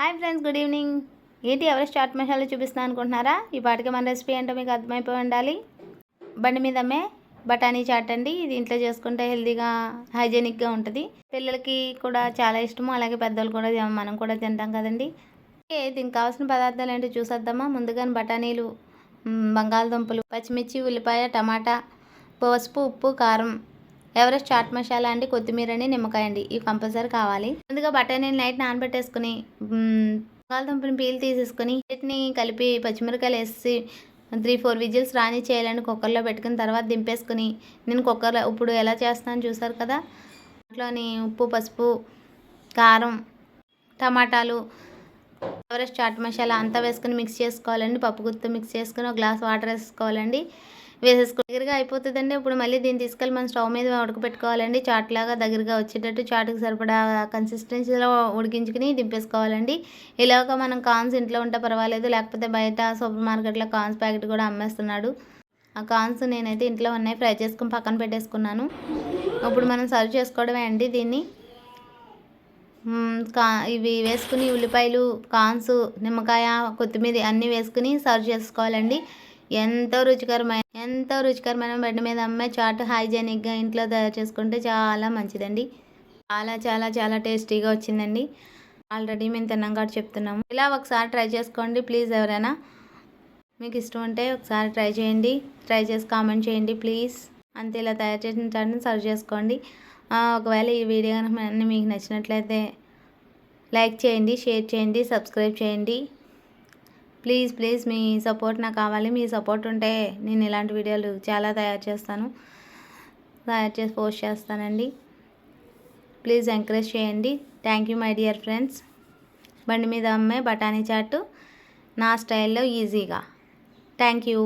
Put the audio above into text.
Hi friends, good evening. ఏంటి Everest chaat masala చూపిస్తున్నాను అనుకుంటున్నారా? ఈ పాటికి మన రెసిపీ ఏంటో మీకు అర్థమైపోయి ఉండాలి. బండి మీద అమ్మే బఠానీ చాట్ అండి. ఇది ఇంట్లో చేసుకుంటే హెల్తీగా, హైజీనిక్గా ఉంటుంది. పిల్లలకి కూడా చాలా ఇష్టము, అలాగే పెద్దలు కూడా మనం కూడా తింటాం కదండి. దీనికి కావాల్సిన పదార్థాలు ఏంటో చూసేద్దామా. ముందుగా బఠానీలు, బంగాళదుంపలు, పచ్చిమిర్చి, ఉల్లిపాయ, టమాటా, పసుపు, ఉప్పు, కారం, ఎవరెస్ట్ చాట్ మసాలా అండి, కొత్తిమీర అండి, నిమ్మకాయ అండి. ఇవి కంపల్సరీ కావాలి. ముందుగా బఠానీని నైట్ నానబెట్టేసుకుని బంగాళదుంపని పీల్ తీసేసుకొని వీటిని కలిపి పచ్చిమిరకాయలు వేసి 3-4 విజిల్స్ రాని చేయాలండి. కుక్కర్లో పెట్టుకుని తర్వాత దింపేసుకుని, నేను కుక్కర్లో ఇప్పుడు ఎలా చేస్తాను చూసారు కదా, దాంట్లోని ఉప్పు, పసుపు, కారం, టమాటాలు, ఎవరెస్ట్ చాట్ మసాలా అంతా వేసుకుని మిక్స్ చేసుకోవాలండి. పప్పు గుత్తి మిక్స్ చేసుకుని ఒక గ్లాస్ వాటర్ వేసుకోవాలండి. దగ్గరగా అయిపోతుందండి. ఇప్పుడు మళ్ళీ దీన్ని తీసుకెళ్ళి మనం స్టవ్ మీద ఉడకపెట్టుకోవాలండి. చాట్ లాగా దగ్గరగా వచ్చేటట్టు చాటుకు సరిపడా కన్సిస్టెన్సీలో ఉడికించుకుని దింపేసుకోవాలండి. ఇలాగ మనం కార్న్స్ ఇంట్లో ఉంటే పర్వాలేదు, లేకపోతే బయట సూపర్ మార్కెట్లో కార్న్స్ ప్యాకెట్ కూడా అమ్మేస్తున్నాడు. ఆ కార్న్స్ నేనైతే ఇంట్లో ఉన్నాయి, ఫ్రై చేసుకుని పక్కన పెట్టేసుకున్నాను. ఇప్పుడు మనం సర్వ్ చేసుకోవడమే అండి. దీన్ని ఇవి వేసుకుని ఉల్లిపాయలు, కార్న్స్, నిమ్మకాయ, కొత్తిమీర అన్నీ వేసుకుని సర్వ్ చేసుకోవాలండి. ఎంతో రుచికరమైన బండి మీద అమ్మే చాట్ హైజీనిక్గా ఇంట్లో తయారు చేసుకుంటే చాలా మంచిదండి. చాలా చాలా చాలా టేస్టీగా వచ్చిందండి. ఆల్రెడీ మేము తిన్నాం కాబట్టి చెప్తున్నాము. ఇలా ఒకసారి ట్రై చేసుకోండి ప్లీజ్. ఎవరైనా మీకు ఇష్టం ఉంటే ఒకసారి ట్రై చేయండి. ట్రై చేసి కామెంట్ చేయండి ప్లీజ్. అంతే, ఇలా తయారు చేసిన చాట్ని సర్వ్ చేసుకోండి. ఒకవేళ ఈ వీడియో కనుక మీకు నచ్చినట్లయితే లైక్ చేయండి, షేర్ చేయండి, సబ్స్క్రైబ్ చేయండి. ప్లీజ్ మీ సపోర్ట్ నాకు కావాలి. మీ సపోర్ట్ ఉంటే నేను ఇలాంటి వీడియోలు చాలా తయారు చేసి పోస్ట్ చేస్తానండి. ప్లీజ్ ఎంకరేజ్ చేయండి. Thank you my dear friends. బండి మీద అమ్మే బఠానీ చాటు నా స్టైల్లో ఈజీగా. Thank you.